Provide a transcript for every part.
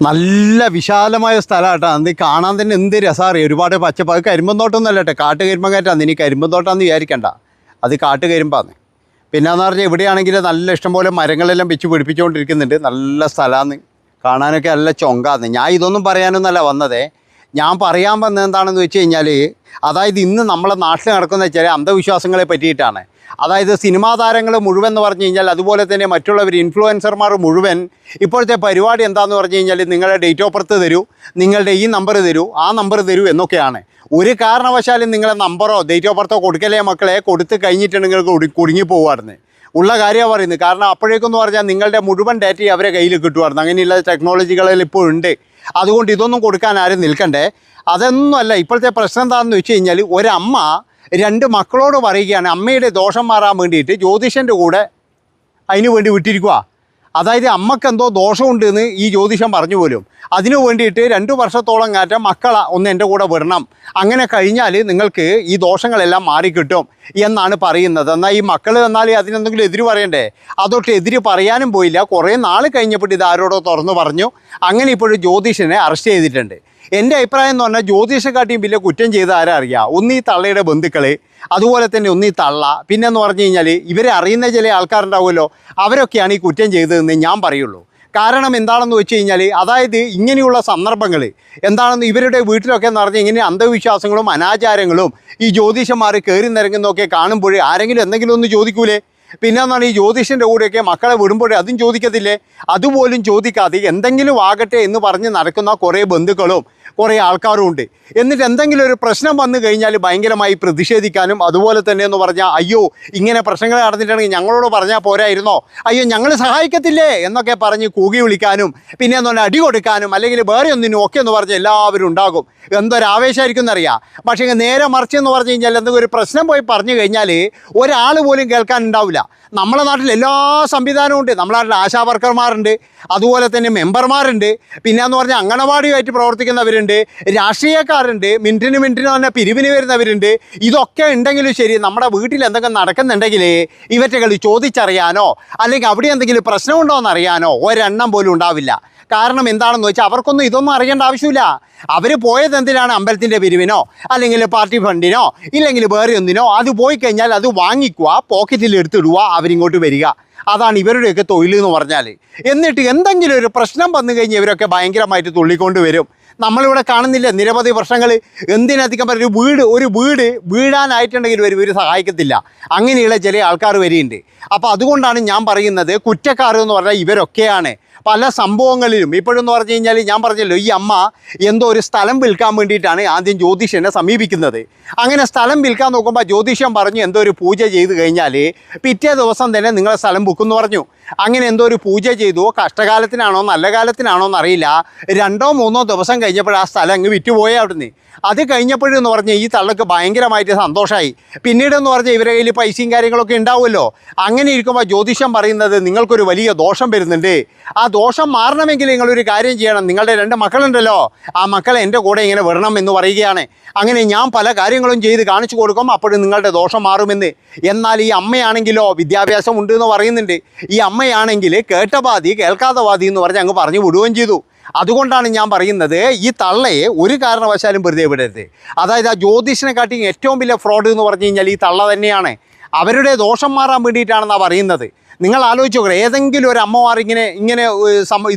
നല്ല വിശാലമായ സ്ഥലമാട്ടോ. അന്ന് കാണാൻ തന്നെ എന്ത് രസമാറിയ, ഒരുപാട് പച്ചപ്പ്. അത് കരിമ്പന്തോട്ടമൊന്നുമല്ല കേട്ടോ, കാട്ടുകരിമ്പം കയറ്റാന്ന്. ഇനി കരിമ്പന്തോട്ടാന്ന് വിചാരിക്കണ്ട, അത് കാട്ടുകരിമ്പാന്ന്. പിന്നെയെന്ന് പറഞ്ഞാൽ ഇവിടെയാണെങ്കിൽ നല്ല ഇഷ്ടംപോലെ മരങ്ങളെല്ലാം വെച്ച് പിടിപ്പിച്ചുകൊണ്ടിരിക്കുന്നുണ്ട്. നല്ല സ്ഥലമാണ്, കാണാനൊക്കെ നല്ല ചൊങ്കാന്ന്. ഞാൻ ഇതൊന്നും പറയാനൊന്നുമല്ല വന്നതേ. ഞാൻ പറയാൻ വന്നത് എന്താണെന്ന് വെച്ച് കഴിഞ്ഞാൽ, അതായത് ഇന്ന് നമ്മളെ നാട്ടിൽ നടക്കുന്ന ചില അന്ധവിശ്വാസങ്ങളെ പറ്റിയിട്ടാണ്. അതായത് സിനിമാ താരങ്ങൾ മുഴുവൻ എന്ന് പറഞ്ഞു കഴിഞ്ഞാൽ, അതുപോലെ തന്നെ മറ്റുള്ളവർ ഇൻഫ്ലുവൻസർമാർ മുഴുവൻ ഇപ്പോഴത്തെ പരിപാടി എന്താണെന്ന് പറഞ്ഞു കഴിഞ്ഞാൽ, നിങ്ങളുടെ ഡേറ്റ് ഓഫ് ബർത്ത് തരൂ, നിങ്ങളുടെ ഈ നമ്പർ തരൂ, ആ നമ്പർ തരൂ എന്നൊക്കെയാണ്. ഒരു കാരണവശാലും നിങ്ങളെ നമ്പറോ ഡേറ്റ് ഓഫ് ബർത്തോ കൊടുക്കലേ മക്കളെ. കൊടുത്ത് കഴിഞ്ഞിട്ടുണ്ടെങ്കിൽ കുടുങ്ങി പോകുമായിരുന്നു. ഉള്ള കാര്യമാണ് പറയുന്നത്. കാരണം അപ്പോഴേക്കെന്ന് പറഞ്ഞാൽ നിങ്ങളുടെ മുഴുവൻ ഡാറ്റയും അവരെ കയ്യിൽ കിട്ടുമായിരുന്നു. അങ്ങനെയുള്ള ടെക്നോളജികളിൽ ഇപ്പോൾ ഉണ്ട്. അതുകൊണ്ട് ഇതൊന്നും കൊടുക്കാൻ ആരും നിൽക്കണ്ടേ. അതൊന്നുമല്ല ഇപ്പോഴത്തെ പ്രശ്നം എന്താണെന്ന് വെച്ച് കഴിഞ്ഞാൽ, ഒരമ്മ 2 മക്കളോട് പറയുകയാണ് അമ്മയുടെ ദോഷം മാറാൻ വേണ്ടിയിട്ട് ജ്യോതിഷൻ്റെ കൂടെ അതിന് വേണ്ടി വിട്ടിരിക്കുക. അതായത് അമ്മക്ക് എന്തോ ദോഷമുണ്ടെന്ന് ഈ ജ്യോതിഷം പറഞ്ഞു പോലും. അതിനു വേണ്ടിയിട്ട് 2 വർഷത്തോളം കാറ്റം മക്കളെ ഒന്ന് എൻ്റെ കൂടെ വിടണം, അങ്ങനെ കഴിഞ്ഞാൽ നിങ്ങൾക്ക് ഈ ദോഷങ്ങളെല്ലാം മാറിക്കിട്ടും എന്നാണ് പറയുന്നത്. എന്നാൽ ഈ മക്കൾ എന്നാൽ അതിനെന്തെങ്കിലും എതിര് പറയണ്ടേ? അതൊട്ട് എതിര് പറയാനും പോയില്ല. കുറേ നാൾ കഴിഞ്ഞപ്പോൾ ഇത് ആരോടോ തുറന്നു പറഞ്ഞു. അങ്ങനെ ഇപ്പോഴും ജ്യോതിഷനെ അറസ്റ്റ് ചെയ്തിട്ടുണ്ട്. എൻ്റെ അഭിപ്രായം എന്ന് പറഞ്ഞാൽ ജ്യോതിഷക്കാട്ടിയും വലിയ കുറ്റം ചെയ്ത് ആരാ അറിയാം? ഒന്ന് ഈ തള്ളയുടെ ബന്ധുക്കൾ, അതുപോലെ തന്നെ ഒന്ന് ഈ തള്ള. പിന്നെന്ന് പറഞ്ഞു കഴിഞ്ഞാൽ ഇവരെ അറിയുന്ന ചില ആൾക്കാരുണ്ടാവുമല്ലോ, അവരൊക്കെയാണ് ഈ കുറ്റം ചെയ്തതെന്ന് ഞാൻ പറയുള്ളൂ. കാരണം എന്താണെന്ന് വെച്ച് കഴിഞ്ഞാൽ, അതായത് ഇങ്ങനെയുള്ള സന്ദർഭങ്ങൾ എന്താണെന്ന് ഇവരുടെ വീട്ടിലൊക്കെ എന്ന് പറഞ്ഞാൽ ഇങ്ങനെ അന്ധവിശ്വാസങ്ങളും അനാചാരങ്ങളും ഈ ജ്യോതിഷന്മാർ കയറി നിരങ്ങുന്നതൊക്കെ കാണുമ്പോൾ ആരെങ്കിലും എന്തെങ്കിലും ഒന്ന് ചോദിക്കൂലേ? പിന്നെ എന്നാണ് ഈ ജ്യോതിഷൻ്റെ കൂടെയൊക്കെ മക്കളെ വിടുമ്പോഴേ അതും ചോദിക്കത്തില്ലേ? അതുപോലും ചോദിക്കാതെ എന്തെങ്കിലും ആകട്ടെ എന്ന് പറഞ്ഞ് നടക്കുന്ന കുറേ ബന്ധുക്കളും കുറേ ആൾക്കാരും ഉണ്ട്. എന്നിട്ട് എന്തെങ്കിലും ഒരു പ്രശ്നം വന്നു കഴിഞ്ഞാൽ ഭയങ്കരമായി പ്രതിഷേധിക്കാനും, അതുപോലെ തന്നെ എന്ന് പറഞ്ഞാൽ അയ്യോ ഇങ്ങനെ പ്രശ്നങ്ങൾ നടന്നിട്ടുണ്ടെങ്കിൽ ഞങ്ങളോട് പറഞ്ഞാൽ പോരായിരുന്നോ, അയ്യോ ഞങ്ങൾ സഹായിക്കത്തില്ലേ എന്നൊക്കെ പറഞ്ഞ് കൂകി വിളിക്കാനും, പിന്നെ എന്ന് പറഞ്ഞാൽ അടി കൊടുക്കാനും, അല്ലെങ്കിൽ വേറെ ഒന്നിനും ഒക്കെ എന്ന് പറഞ്ഞ് എല്ലാവരും ഉണ്ടാകും. എന്തൊരാവേശമായിരിക്കും എന്നറിയാം. പക്ഷേ നേരെ മറിച്ചെന്ന് പറഞ്ഞു കഴിഞ്ഞാൽ എന്തെങ്കിലും ഒരു പ്രശ്നം പോയി പറഞ്ഞു കഴിഞ്ഞാൽ ഒരാൾ പോലും കേൾക്കാനുണ്ടാവില്ല. നമ്മളെ നാട്ടിൽ എല്ലാ സംവിധാനവും ഉണ്ട്. നമ്മളെ നാട്ടിൽ ആശാ വർക്കർമാരുണ്ട്, അതുപോലെ തന്നെ മെമ്പർമാരുണ്ട്, പിന്നെ എന്ന് പറഞ്ഞാൽ അംഗനവാടിയുമായിട്ട് പ്രവർത്തിക്കുന്നവരുണ്ട്, രാഷ്ട്രീയക്കാരുണ്ട്, മിനിറ്റിന് തന്നെ പിരിവിന് വരുന്നവരുണ്ട്. ഇതൊക്കെ ഉണ്ടെങ്കിലും ശരി, നമ്മുടെ വീട്ടിൽ എന്തെങ്കിലും നടക്കുന്നുണ്ടെങ്കിൽ ഇവറ്റകൾ ചോദിച്ചറിയാനോ അല്ലെങ്കിൽ അവിടെ എന്തെങ്കിലും പ്രശ്നമുണ്ടോ എന്നറിയാനോ ഒരെണ്ണം പോലും ഉണ്ടാവില്ല. കാരണം എന്താണെന്ന് വെച്ചാൽ അവർക്കൊന്നും ഇതൊന്നും അറിയേണ്ട ആവശ്യമില്ല. അവർ പോയത് എന്തിനാണ്? അമ്പലത്തിൻ്റെ പിരിവിനോ അല്ലെങ്കിൽ പാർട്ടി ഫണ്ടിനോ ഇല്ലെങ്കിൽ വേറെ ഒന്നിനോ. അത് പോയി കഴിഞ്ഞാൽ അത് വാങ്ങിക്കുക, പോക്കറ്റിൽ എടുത്തിടുക, അവരിങ്ങോട്ട് വരിക. അതാണ് ഇവരുടെയൊക്കെ തൊഴിൽ എന്ന് പറഞ്ഞാൽ. എന്നിട്ട് എന്തെങ്കിലും ഒരു പ്രശ്നം വന്നു കഴിഞ്ഞാൽ ഇവരൊക്കെ ഭയങ്കരമായിട്ട് തുള്ളിക്കൊണ്ട് വരും. നമ്മളിവിടെ കാണുന്നില്ല നിരവധി പ്രശ്നങ്ങൾ. എന്തിനധികം ഒരു വീട് വീഴാനായിട്ടുണ്ടെങ്കിൽ ഇവർ സഹായിക്കത്തില്ല. അങ്ങനെയുള്ള ചില ആൾക്കാർ വരെയുണ്ട്. അപ്പോൾ അതുകൊണ്ടാണ് ഞാൻ പറയുന്നത് കുറ്റക്കാർ എന്ന് പറഞ്ഞാൽ ഇവരൊക്കെയാണ്. പല സംഭവങ്ങളിലും ഇപ്പോഴെന്ന് പറഞ്ഞു കഴിഞ്ഞാൽ ഞാൻ പറഞ്ഞല്ലോ, ഈ അമ്മ എന്തോ ഒരു സ്ഥലം വിൽക്കാൻ വേണ്ടിയിട്ടാണ് ആദ്യം ജ്യോതിഷനെ സമീപിക്കുന്നത്. അങ്ങനെ സ്ഥലം വിൽക്കാൻ നോക്കുമ്പോൾ ജ്യോതിഷം പറഞ്ഞു എന്തോ ഒരു പൂജ ചെയ്ത് കഴിഞ്ഞാൽ പിറ്റേ ദിവസം തന്നെ നിങ്ങളെ സ്ഥലം ബുക്കെന്ന് പറഞ്ഞു. അങ്ങനെ എന്തോ ഒരു പൂജ ചെയ്തു. കഷ്ടകാലത്തിനാണോ നല്ല കാലത്തിനാണോ എന്നറിയില്ല. 2 or 3 ദിവസം കഴിഞ്ഞപ്പോൾ ആ സ്ഥലം അങ്ങ് വിറ്റുപോയി അവിടുന്ന്. അത് കഴിഞ്ഞപ്പോഴെന്ന് പറഞ്ഞാൽ ഈ തള്ളക്ക് ഭയങ്കരമായിട്ട് സന്തോഷമായി. പിന്നീടെന്ന് പറഞ്ഞാൽ ഇവരുടെ കയ്യിൽ പൈസയും കാര്യങ്ങളൊക്കെ ഉണ്ടാവുമല്ലോ. അങ്ങനെ ഇരിക്കുമ്പോൾ ജ്യോതിഷം പറയുന്നത് നിങ്ങൾക്കൊരു വലിയ ദോഷം വരുന്നുണ്ട്. ആ ദോഷം മാറണമെങ്കിൽ നിങ്ങളൊരു കാര്യം ചെയ്യണം. നിങ്ങളുടെ 2 മക്കളുണ്ടല്ലോ, ആ മക്കളെ എൻ്റെ കൂടെ ഇങ്ങനെ വിടണം എന്ന് പറയുകയാണ്. അങ്ങനെ ഞാൻ പല കാര്യങ്ങളും ചെയ്ത് കാണിച്ചു കൊടുക്കും, അപ്പോഴും നിങ്ങളുടെ ദോഷം മാറുമെന്ന്. എന്നാൽ ഈ അമ്മയാണെങ്കിലോ വിദ്യാഭ്യാസം ഉണ്ട് എന്ന് പറയുന്നുണ്ട്. ഈ അമ്മയാണെങ്കിൽ കേട്ട പാതി കേൾക്കാത്ത പാതി എന്ന് പറഞ്ഞ് അങ്ങ് പറഞ്ഞു വിടുകയും ചെയ്തു. അതുകൊണ്ടാണ് ഞാൻ പറയുന്നത് ഈ തള്ളയെ ഒരു കാരണവശാലും വെറുതെ വിടരുത്. അതായത് ആ ജ്യോതിഷനെക്കാട്ടി ഏറ്റവും വലിയ ഫ്രോഡ് എന്ന് പറഞ്ഞു കഴിഞ്ഞാൽ ഈ തള്ള തന്നെയാണ്. അവരുടെ ദോഷം മാറാൻ വേണ്ടിയിട്ടാണെന്നാണ് പറയുന്നത്. നിങ്ങൾ ആലോചിച്ച് നോക്കുക, ഏതെങ്കിലും ഒരു അമ്മമാർ ഇങ്ങനെ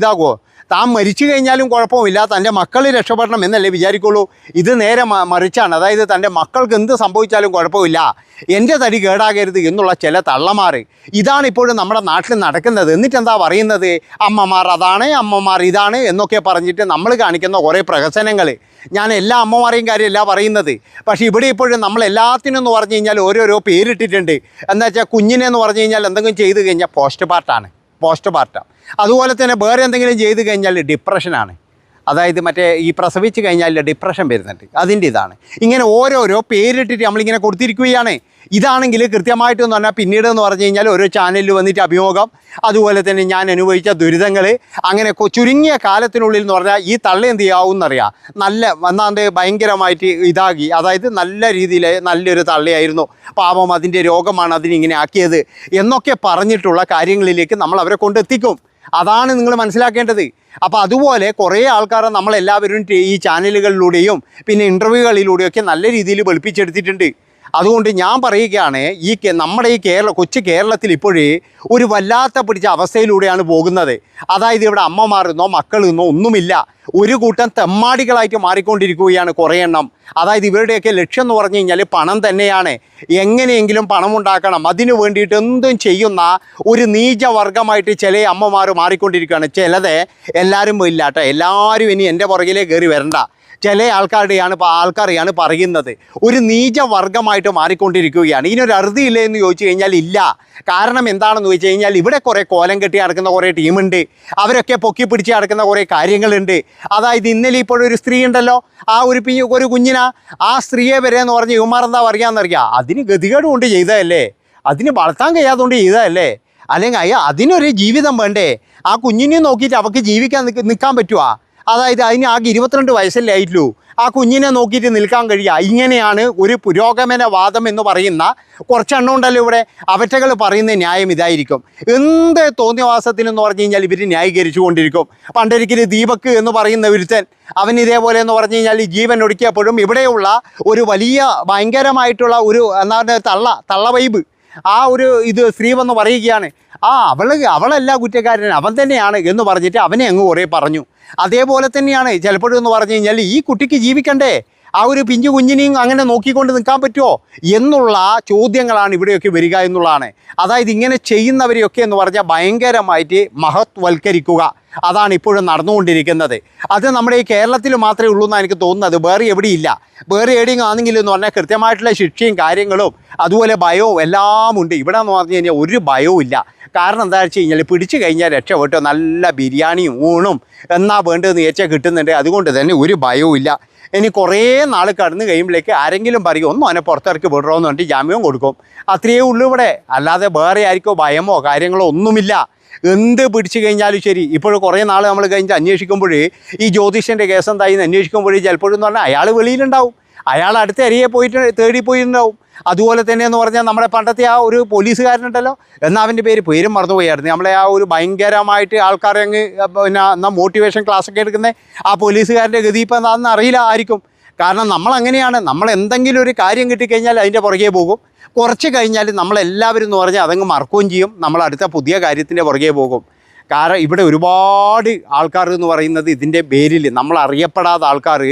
ഇതാകുമോ? താൻ മരിച്ചു കഴിഞ്ഞാലും കുഴപ്പമില്ല, തൻ്റെ മക്കൾ രക്ഷപ്പെടണം എന്നല്ലേ വിചാരിക്കുള്ളൂ. ഇത് നേരെ മറിച്ചാണ്. അതായത് തൻ്റെ മക്കൾക്ക് എന്ത് സംഭവിച്ചാലും കുഴപ്പമില്ല, എൻ്റെ തടി കേടാകരുത് എന്നുള്ള ചില തള്ളമാർ. ഇതാണ് ഇപ്പോഴും നമ്മുടെ നാട്ടിൽ നടക്കുന്നത്. എന്നിട്ടെന്താ പറയുന്നത്? അമ്മമാർ അതാണ്, അമ്മമാർ ഇതാണ് എന്നൊക്കെ പറഞ്ഞിട്ട് നമ്മൾ കാണിക്കുന്ന കുറേ പ്രഹസനങ്ങൾ. ഞാൻ എല്ലാ അമ്മമാരെയും കാര്യമല്ല പറയുന്നത്. പക്ഷേ ഇവിടെ ഇപ്പോഴും നമ്മളെല്ലാത്തിനും എന്ന് പറഞ്ഞു കഴിഞ്ഞാൽ ഓരോരോ പേരിട്ടിട്ടുണ്ട്. എന്താ വെച്ചാൽ കുഞ്ഞിനെന്ന് പറഞ്ഞു കഴിഞ്ഞാൽ എന്തെങ്കിലും ചെയ്ത് കഴിഞ്ഞാൽ പോസ്റ്റ് പാർട്ടം. അതുപോലെ തന്നെ വേറെ എന്തെങ്കിലും ചെയ്ത് കഴിഞ്ഞാൽ ഡിപ്രഷനാണ്. അതായത് മറ്റേ ഈ പ്രസവിച്ച് കഴിഞ്ഞാൽ ഡിപ്രഷൻ വരുന്നുണ്ട്, അതിൻ്റെ ഇതാണ്. ഇങ്ങനെ ഓരോരോ പേരിട്ടിട്ട് നമ്മളിങ്ങനെ കൊടുത്തിരിക്കുകയാണ്. ഇതാണെങ്കിൽ കൃത്യമായിട്ടെന്ന് പറഞ്ഞാൽ പിന്നീടെന്ന് പറഞ്ഞു കഴിഞ്ഞാൽ ഓരോ ചാനലിൽ വന്നിട്ട് അഭിമുഖം, അതുപോലെ തന്നെ ഞാൻ അനുഭവിച്ച ദുരിതങ്ങൾ, അങ്ങനെ ചുരുങ്ങിയ കാലത്തിനുള്ളിൽ എന്ന് പറഞ്ഞാൽ ഈ തള്ള എന്ത് ചെയ്യാവുന്നറിയാം, നല്ല വന്നാണ്ട് ഭയങ്കരമായിട്ട് ഇതാകി. അതായത് നല്ല രീതിയിൽ നല്ലൊരു തള്ളയായിരുന്നു, പാപം അതിൻ്റെ രോഗമാണ് അതിനിങ്ങനെ ആക്കിയത് എന്നൊക്കെ പറഞ്ഞിട്ടുള്ള കാര്യങ്ങളിലേക്ക് നമ്മൾ അവരെ കൊണ്ടെത്തിക്കും. അതാണ് നിങ്ങൾ മനസ്സിലാക്കേണ്ടത്. അപ്പോൾ അതുപോലെ കുറേ ആൾക്കാരെ നമ്മളെല്ലാവരും ഈ ചാനലുകളിലൂടെയും പിന്നെ ഇൻ്റർവ്യൂകളിലൂടെയൊക്കെ നല്ല രീതിയിൽ വെളുപ്പിച്ചെടുത്തിട്ടുണ്ട്. അതുകൊണ്ട് ഞാൻ പറയുകയാണ്, നമ്മുടെ ഈ കൊച്ചു കേരളത്തിൽ ഇപ്പോഴേ ഒരു വല്ലാത്ത പിടിച്ച അവസ്ഥയിലൂടെയാണ് പോകുന്നത്. അതായത് ഇവിടെ അമ്മമാരെന്നോ മക്കളെന്നോ ഒന്നുമില്ല, ഒരു കൂട്ടം തെമ്മാടികളായിട്ട് മാറിക്കൊണ്ടിരിക്കുകയാണ് കുറേ എണ്ണം. അതായത് ഇവരുടെയൊക്കെ ലക്ഷ്യം എന്ന് പറഞ്ഞു കഴിഞ്ഞാൽ പണം തന്നെയാണ്. എങ്ങനെയെങ്കിലും പണം ഉണ്ടാക്കണം, അതിനു വേണ്ടിയിട്ട് എന്തും ചെയ്യുന്ന ഒരു നീചവർഗമായിട്ട് ചില അമ്മമാർ മാറിക്കൊണ്ടിരിക്കുകയാണ്. ചിലത് എല്ലാവരും ഇല്ല കേട്ടോ, എല്ലാവരും ഇനി എൻ്റെ പുറകിലേ കയറി വരണ്ട. ചില ആൾക്കാരെയാണ് പറയുന്നത്. ഒരു നീചവർഗമായിട്ട് മാറിക്കൊണ്ടിരിക്കുകയാണ്. ഇതിനൊരു അറുതിയില്ലേ എന്ന് ചോദിച്ചു കഴിഞ്ഞാൽ ഇല്ല. കാരണം എന്താണെന്ന് ചോദിച്ചു കഴിഞ്ഞാൽ ഇവിടെ കുറേ കോലം കെട്ടി നടക്കുന്ന കുറേ ടീമുണ്ട്, അവരൊക്കെ പൊക്കി പിടിച്ച് നടക്കുന്ന കുറേ കാര്യങ്ങളുണ്ട്. അതായത് ഇന്നലെ ഇപ്പോഴൊരു സ്ത്രീ ഉണ്ടല്ലോ, ആ ഒരു കുഞ്ഞിനാ, ആ സ്ത്രീയെ വരെ എന്ന് പറഞ്ഞ് ഇവന്മാർ എന്താ പറയാന്നറിയാം, അതിന് ഗതികേട് കൊണ്ട് ചെയ്തതല്ലേ, അതിന് വളർത്താൻ കഴിയാത്തതുകൊണ്ട് ചെയ്തതല്ലേ, അല്ലെങ്കിൽ അതിനൊരു ജീവിതം വേണ്ടേ? ആ കുഞ്ഞിനെ നോക്കിയിട്ട് അവൾക്ക് ജീവിക്കാൻ നിൽക്കാൻ പറ്റുമോ? അതായത് അതിന് ആകെ 22 വയസ്സല്ലേ ആയിട്ടുള്ളൂ, ആ കുഞ്ഞിനെ നോക്കിയിട്ട് നിൽക്കാൻ കഴിയുക? ഇങ്ങനെയാണ് ഒരു പുരോഗമനവാദം എന്ന് പറയുന്ന കുറച്ചെണ്ണം ഉണ്ടല്ലോ ഇവിടെ, അവറ്റകൾ പറയുന്ന ന്യായം ഇതായിരിക്കും. എന്ത് തോന്നിയവാസത്തിനെന്ന് പറഞ്ഞു കഴിഞ്ഞാൽ ഇവർ ന്യായീകരിച്ചു കൊണ്ടിരിക്കും. പണ്ടൊരിക്കൽ ദീപക് എന്ന് പറയുന്ന ഒരുത്തൻ, അവൻ ഇതേപോലെ എന്ന് പറഞ്ഞു കഴിഞ്ഞാൽ ജീവൻ ഒടുക്കിയപ്പോഴും ഇവിടെയുള്ള ഒരു വലിയ ഭയങ്കരമായിട്ടുള്ള ഒരു എന്താണ് തള്ള വൈബ്, ആ ഒരു സ്ത്രീ വന്ന് പറയുകയാണ്, അവളല്ല കുറ്റക്കാരൻ, അവൻ തന്നെയാണ് എന്ന് പറഞ്ഞിട്ട് അവനെ അങ്ങ് കുറേ പറഞ്ഞു. അതേപോലെ തന്നെയാണ് ചിലപ്പോഴും എന്ന് പറഞ്ഞു കഴിഞ്ഞാൽ ഈ കുട്ടിക്ക് ജീവിക്കണ്ടേ, ആ ഒരു പിഞ്ചു കുഞ്ഞിനെയും അങ്ങനെ നോക്കിക്കൊണ്ട് നിൽക്കാൻ പറ്റുമോ എന്നുള്ള ചോദ്യങ്ങളാണ് ഇവിടെയൊക്കെ വരിക എന്നുള്ളതാണ്. അതായത് ഇങ്ങനെ ചെയ്യുന്നവരെയൊക്കെ എന്ന് പറഞ്ഞാൽ ഭയങ്കരമായിട്ട് മഹത്വൽക്കരിക്കുക, അതാണ് ഇപ്പോഴും നടന്നുകൊണ്ടിരിക്കുന്നത്. അത് നമ്മുടെ ഈ കേരളത്തിൽ മാത്രമേ ഉള്ളൂ എന്നാണ് എനിക്ക് തോന്നുന്നത്, വേറെ എവിടെയില്ല. വേറെ എവിടെയും ആണെങ്കിൽ എന്ന് പറഞ്ഞാൽ കൃത്യമായിട്ടുള്ള ശിക്ഷയും കാര്യങ്ങളും അതുപോലെ ഭയവും എല്ലാം ഉണ്ട്. ഇവിടെ എന്ന് പറഞ്ഞു കഴിഞ്ഞാൽ ഒരു ഭയവും ഇല്ല. കാരണം എന്താ വെച്ച് കഴിഞ്ഞാൽ പിടിച്ചു കഴിഞ്ഞാൽ രക്ഷപ്പെട്ടോ, നല്ല ബിരിയാണിയും ഊണും എന്നാ വേണ്ടതെന്ന് ഏച്ചാൽ കിട്ടുന്നുണ്ട്. അതുകൊണ്ട് തന്നെ ഒരു ഭയവും ഇല്ല. ഇനി കുറേ നാൾ കടന്നു കഴിയുമ്പോഴേക്ക് ആരെങ്കിലും പറയും ഒന്നും അവനെ പുറത്തിറക്കി വിടണമെന്ന് പറഞ്ഞിട്ട് ജാമ്യവും കൊടുക്കും. അത്രയേ ഉള്ളൂ ഇവിടെ, അല്ലാതെ വേറെ ആർക്കോ ഭയമോ കാര്യങ്ങളോ ഒന്നുമില്ല. എന്ത് പിടിച്ചു കഴിഞ്ഞാലും ശരി. ഇപ്പോൾ കുറേ നാൾ നമ്മൾ കഴിഞ്ഞ് അന്വേഷിക്കുമ്പോൾ ഈ ജ്യോതിഷൻ്റെ കേസ് എന്തായിന്ന് അന്വേഷിക്കുമ്പോൾ ചിലപ്പോഴെന്ന് പറഞ്ഞാൽ അയാൾ വെളിയിലുണ്ടാവും, അയാൾ അടുത്ത അരിയെ തേടി പോയിട്ടുണ്ടാവും. അതുപോലെ തന്നെ എന്ന് പറഞ്ഞാൽ നമ്മുടെ പണ്ടത്തെ ആ ഒരു പോലീസുകാരനുണ്ടല്ലോ, എന്നാൽ അവൻ്റെ പേരും മറന്നുപോയായിരുന്നു, നമ്മളെ ആ ഒരു ഭയങ്കരമായിട്ട് ആൾക്കാരെ അങ്ങ് പിന്നെ എന്നാൽ മോട്ടിവേഷൻ ക്ലാസ്സൊക്കെ എടുക്കുന്നത് ആ പോലീസുകാരൻ്റെ ഗതി ഇപ്പം എന്താണെന്ന് അറിയില്ല ആയിരിക്കും. കാരണം നമ്മളങ്ങനെയാണ്, നമ്മൾ എന്തെങ്കിലും ഒരു കാര്യം കിട്ടിക്കഴിഞ്ഞാൽ അതിൻ്റെ പുറകെ പോകും. കുറച്ച് കഴിഞ്ഞാൽ നമ്മളെല്ലാവരും എന്ന് പറഞ്ഞാൽ അതങ്ങ് മറക്കുകയും ചെയ്യും, നമ്മൾ അടുത്ത പുതിയ കാര്യത്തിൻ്റെ പുറകെ പോകും. കാരണം ഇവിടെ ഒരുപാട് ആൾക്കാർ എന്ന് പറയുന്നത് ഇതിൻ്റെ പേരിൽ നമ്മൾ അറിയപ്പെടാത്ത ആൾക്കാർ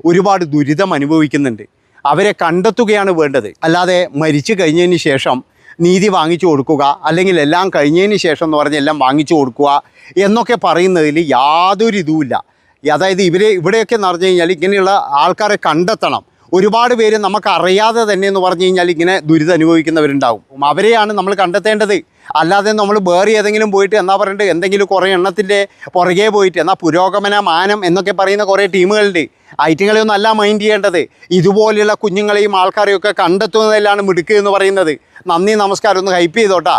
ഒരുപാട് ദുരിതം അനുഭവിക്കുന്നുണ്ട്. അവരെ കണ്ടെത്തുകയാണ് വേണ്ടത്. അല്ലാതെ മരിച്ചു കഴിഞ്ഞതിന് ശേഷം നീതി വാങ്ങിച്ചു കൊടുക്കുക, അല്ലെങ്കിൽ എല്ലാം കഴിഞ്ഞതിന് ശേഷം എന്ന് പറഞ്ഞാൽ എല്ലാം വാങ്ങിച്ചു കൊടുക്കുക എന്നൊക്കെ പറയുന്നതിൽ യാതൊരു ഇതുമില്ല. അതായത് ഇവിടെയൊക്കെ എന്ന് പറഞ്ഞു കഴിഞ്ഞാൽ ഇങ്ങനെയുള്ള ആൾക്കാരെ കണ്ടെത്തണം. ഒരുപാട് പേര് നമുക്കറിയാതെ തന്നെ എന്ന് പറഞ്ഞു കഴിഞ്ഞാൽ ഇങ്ങനെ ദുരിതം അനുഭവിക്കുന്നവരുണ്ടാവും, അവരെയാണ് നമ്മൾ കണ്ടെത്തേണ്ടത്. അല്ലാതെ നമ്മൾ വേറെ ഏതെങ്കിലും പോയിട്ട് എന്നാ പറയണ്ടത്, എന്തെങ്കിലും കുറേ എണ്ണത്തിൻ്റെ പുറകെ പോയിട്ട് എന്നാൽ പുരോഗമന മാനം എന്നൊക്കെ പറയുന്ന കുറേ ടീമുകളുണ്ട്, ഐറ്റങ്ങളെയൊന്നും അല്ല മൈൻഡ് ചെയ്യേണ്ടത്. ഇതുപോലെയുള്ള കുഞ്ഞുങ്ങളെയും ആൾക്കാരെയൊക്കെ കണ്ടെത്തുന്നതിലാണ് മിടുക്ക് എന്ന് പറയുന്നത്. നന്ദി, നമസ്കാരം. ഒന്ന് ഹൈപ്പ് ചെയ്തോട്ടാ.